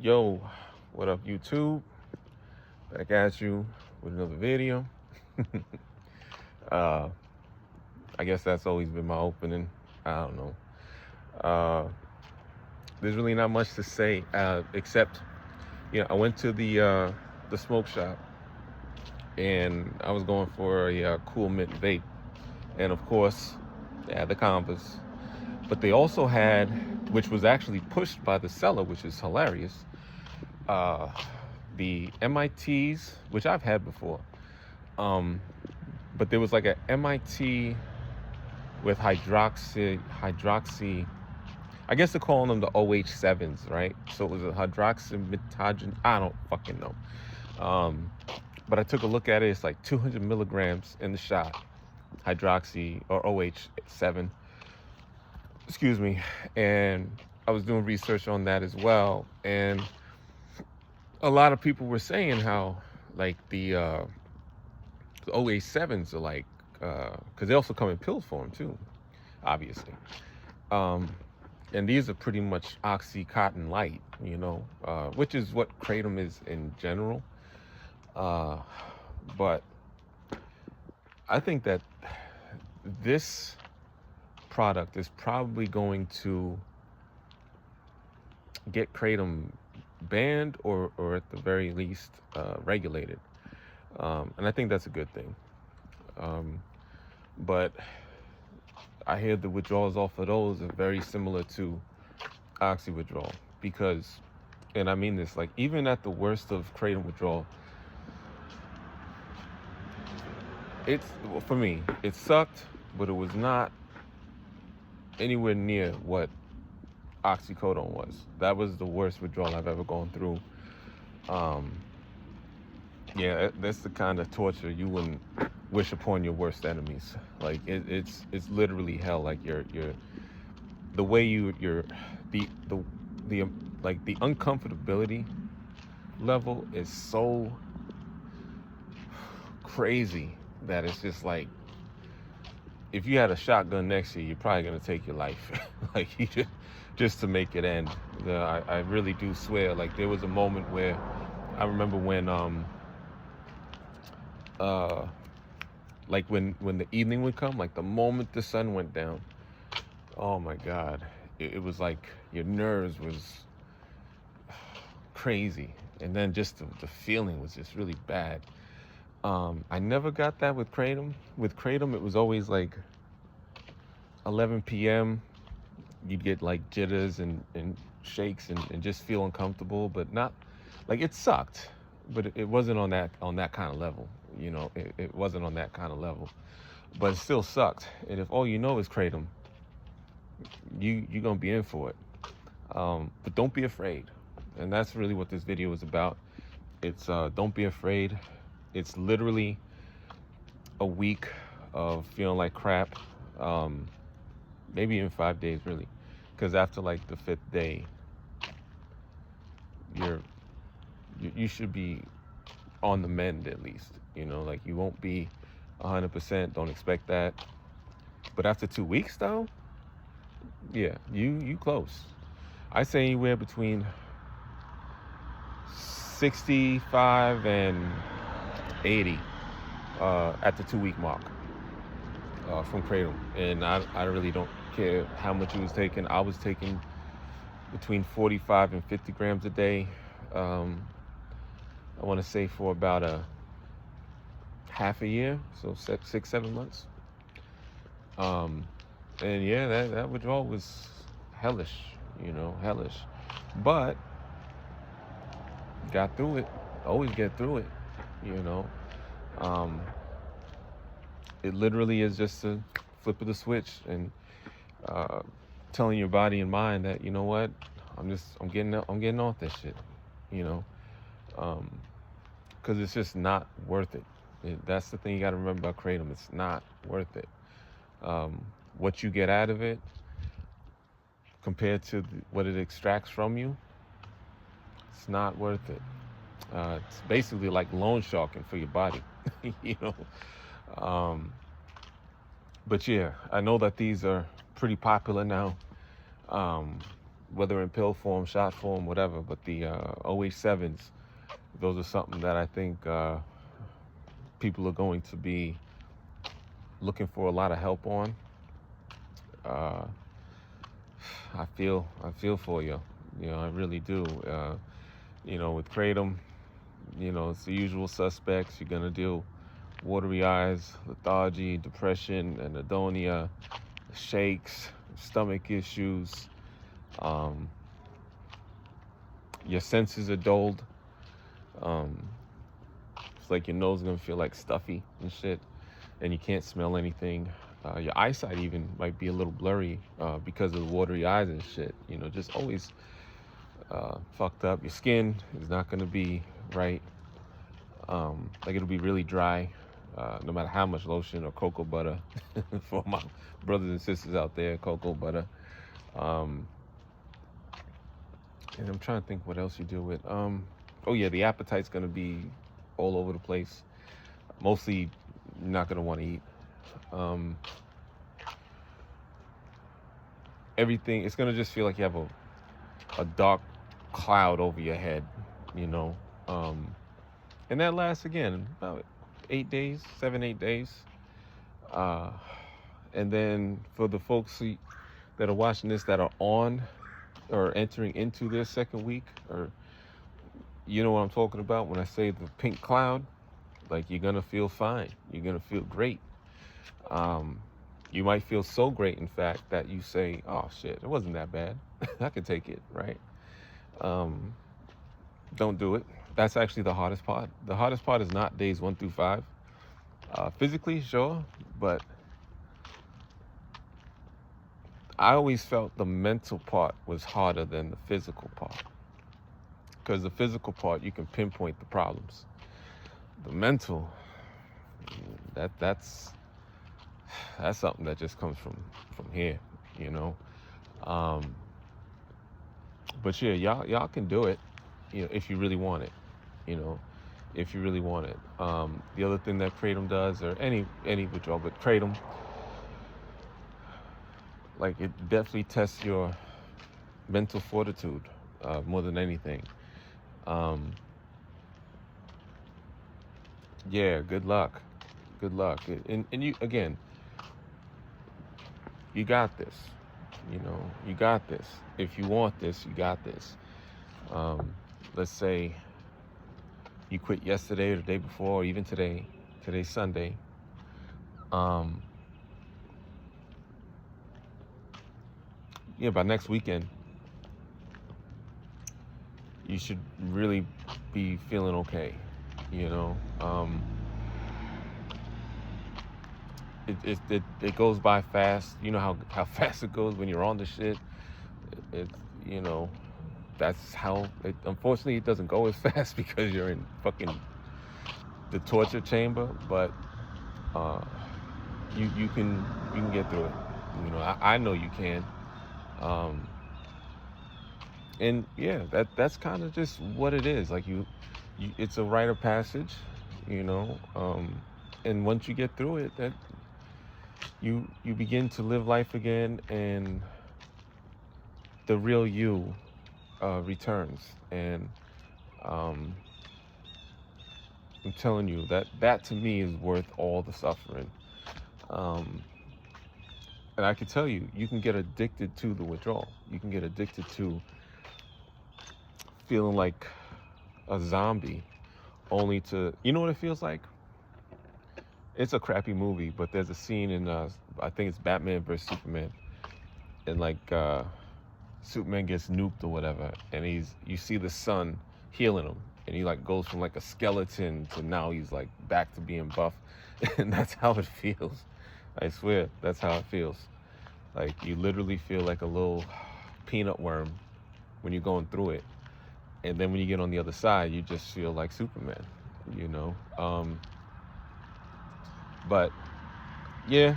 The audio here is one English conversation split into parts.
Yo, what up, YouTube? Back at you with another video. uh, I guess that's always been my opening. I don't know. Uh, there's really not much to say except, I went to the smoke shop and I was going for a cool mint vape, and of course, they had the Converse, but they also had, which was actually pushed by the seller, which is hilarious. Uh, the MITs, which I've had before. Um, but there was like a MIT with hydroxy. I guess they're calling them the OH7's, right? So it was a hydroxymetagen. I don't fucking know. Um, but I took a look at it. It's like 200 milligrams in the shot, hydroxy or OH7. Excuse me. And I was doing research on that as well, and a lot of people were saying how like the OH7's are like, because they also come in pill form too, obviously. Um, and these are pretty much Oxycontin light, which is what Kratom is in general. Uh, but I think that this product is probably going to get Kratom banned or at the very least regulated. And I think that's a good thing. But I hear the withdrawals off of those are very similar to oxy withdrawal because, and I mean this, like even at the worst of Kratom withdrawal, for me, it sucked, but it was not anywhere near what oxycodone was. That was the worst withdrawal I've ever gone through. Yeah, that's the kind of torture you wouldn't wish upon your worst enemies. Like it's literally hell. Like you're the way you're the like the uncomfortability level is so crazy that it's just like if you had a shotgun next to you, you're probably gonna take your life. Like you just to make it end. I really do swear. Like there was a moment where I remember when like when the evening would come, like the moment the sun went down, oh my God, it was like your nerves was crazy, and then just the feeling was just really bad. I never got that with Kratom. With Kratom, it was always like 11 p.m. You'd get like jitters and shakes and just feel uncomfortable, but not like it sucked, but it wasn't on that kind of level. It wasn't on that kind of level, but it still sucked. And if all you know is Kratom, you're gonna be in for it. But don't be afraid, and that's really what this video is about. It's don't be afraid. It's literally a week of feeling like crap, maybe even 5 days really, because after like the fifth day, you should be on the mend at least. Like you won't be 100%. Don't expect that. But after 2 weeks though, yeah, you close. I say anywhere between 65 and 80 at the 2 week mark from Kratom. And I really don't care how much you was taking. I was taking between 45 and 50 grams a day. I want to say for about a half a year, so 6, 7 months. And yeah, that withdrawal was hellish, hellish. But got through it. Always get through it, you know. Um, it literally is just a flip of the switch and uh, telling your body and mind that what, I'm getting off this shit, you know, because it's just not worth it. That's the thing you got to remember about Kratom. It's not worth it. What you get out of it compared to what it extracts from you, it's not worth it. It's basically like loan sharking for your body, you know. Um, but yeah, I know that these are pretty popular now. whether in pill form, shot form, whatever. But the OH7's, those are something that I think people are going to be looking for a lot of help on. Uh, I feel for you. I really do. With Kratom, it's the usual suspects. You're gonna deal watery eyes, lethargy, depression, anhedonia, shakes, stomach issues. Um, your senses are dulled. Um, it's like your nose is gonna feel like stuffy and shit, and you can't smell anything. Your eyesight even might be a little blurry because of the watery eyes and shit. Just always fucked up. Your skin is not gonna be right. Like it'll be really dry, no matter how much lotion or cocoa butter. For my brothers and sisters out there, cocoa butter. Um, and I'm trying to think what else you deal with. Oh yeah, the appetite's gonna be all over the place. Mostly, you're not gonna want to eat. Um, Everything. It's gonna just feel like you have a dark cloud over your head. You know. And that lasts again about 8 days, 7, 8 days. Uh, and then for the folks that are watching this that are on or entering into their second week, or you know what I'm talking about when I say the pink cloud, like you're gonna feel fine. You're gonna feel great. Um, you might feel so great, in fact, that you say, "Oh shit, it wasn't that bad. I can take it." Right? Um, don't do it. That's actually the hardest part. The hardest part is not days 1 through 5. Physically, sure, but I always felt the mental part was harder than the physical part. Because the physical part, you can pinpoint the problems. The mental, that's something that just comes from here, you know. Um, but yeah, y'all can do it, if you really want it, you know, if you really want it. The other thing that Kratom does, or any withdrawal, but Kratom, like it definitely tests your mental fortitude more than anything. Um, yeah, good luck, good luck, and you again, you got this. You got this. If you want this, you got this. Um, let's say you quit yesterday or the day before, or even today. Today's Sunday. Um, by next weekend, you should really be feeling okay. You know, it goes by fast. You know how fast it goes when you're on the shit. It you know that's how it. Unfortunately, it doesn't go as fast because you're in fucking the torture chamber. But uh, you can get through it. I know you can. Um, and yeah, that's kind of just what it is. Like it's a rite of passage. You know. And once you get through it, that you begin to live life again, and the real you returns. And um, I'm telling you that to me is worth all the suffering. Um, and I can tell you, you can get addicted to the withdrawal. You can get addicted to feeling like a zombie, only to, you know what it feels like? It's a crappy movie, but there's a scene in, I think it's Batman versus Superman, and like Superman gets nuked or whatever, and you see the sun healing him, and he like goes from like a skeleton to now he's like back to being buff, and that's how it feels. I swear, that's how it feels. Like you literally feel like a little peanut worm when you're going through it, and then when you get on the other side, you just feel like Superman, you know. But yeah,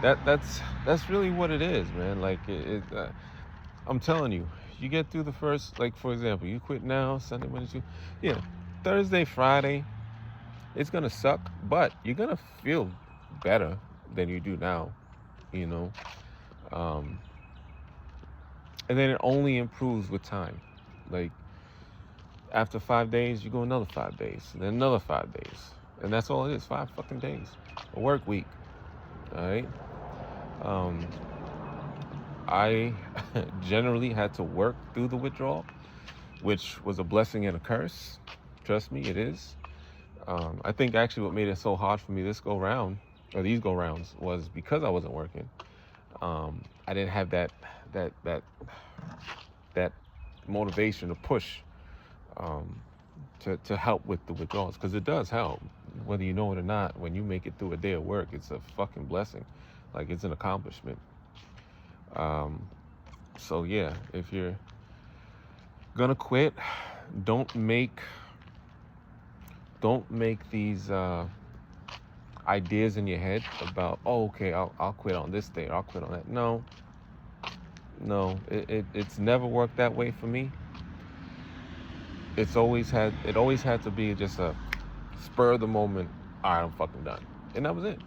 that's really what it is, man. Like I'm telling you, you get through the first, like for example, you quit now, Sunday, Monday, Tuesday, yeah, Thursday, Friday, it's gonna suck, but you're gonna feel better than you do now, you know. Um, And then it only improves with time. Like after 5 days, you go another 5 days, and then another 5 days, and that's all it is. 5 fucking days, a work week. All right. Um, I generally had to work through the withdrawal, which was a blessing and a curse. Trust me, it is. I think actually what made it so hard for me this go round, or these go rounds, was because I wasn't working. I didn't have that that that motivation to push, um, to help with the withdrawals, because it does help, whether you know it or not. When you make it through a day of work, it's a fucking blessing, like it's an accomplishment. Um, so yeah, if you're gonna quit, don't make don't make these ideas in your head about, oh, okay, I'll quit on this day, or I'll quit on that. No, no, it's never worked that way for me. It always had to be just a spur of the moment. All right, I'm fucking done, and that was it.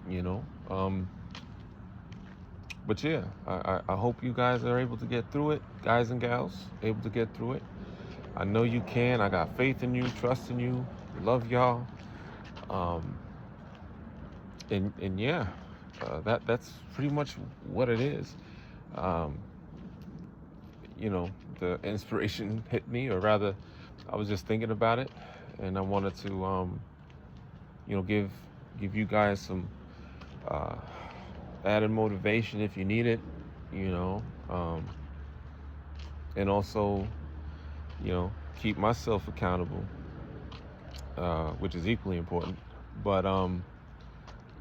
You know. But yeah, I hope you guys are able to get through it, guys and gals, able to get through it. I know you can. I got faith in you, trust in you, love y'all. Um, and yeah, that's pretty much what it is. Um, the inspiration hit me, or rather, I was just thinking about it, and I wanted to, give you guys some uh, added motivation if you need it, you know, um, and also, keep myself accountable, which is equally important. But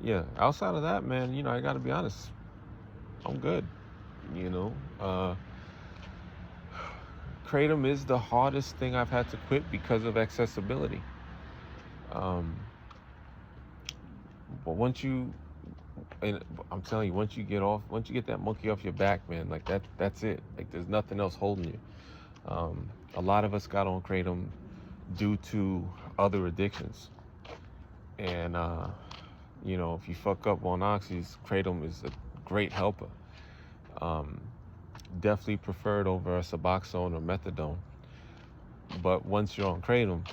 yeah, outside of that, man, I got to be honest, I'm good. You know, uh, Kratom is the hardest thing I've had to quit because of accessibility. Um, but and I'm telling you, once you get that monkey off your back, man, like that's it. Like there's nothing else holding you. A lot of us got on Kratom due to other addictions, and if you fuck up on oxys, Kratom is a great helper. Um, Definitely preferred over Suboxone or Methadone. But once you're on Kratom,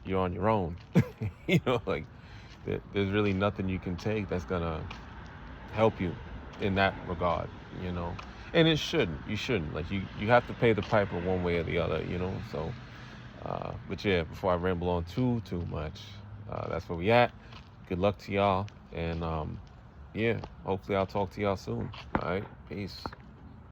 you're on your own. Like there's really nothing you can take that's gonna help you in that regard. You know, and it shouldn't. You shouldn't. Like you have to pay the piper one way or the other. So. But yeah, before I ramble on too much, that's where we at. Good luck to y'all, and yeah, hopefully I'll talk to y'all soon. All right, peace.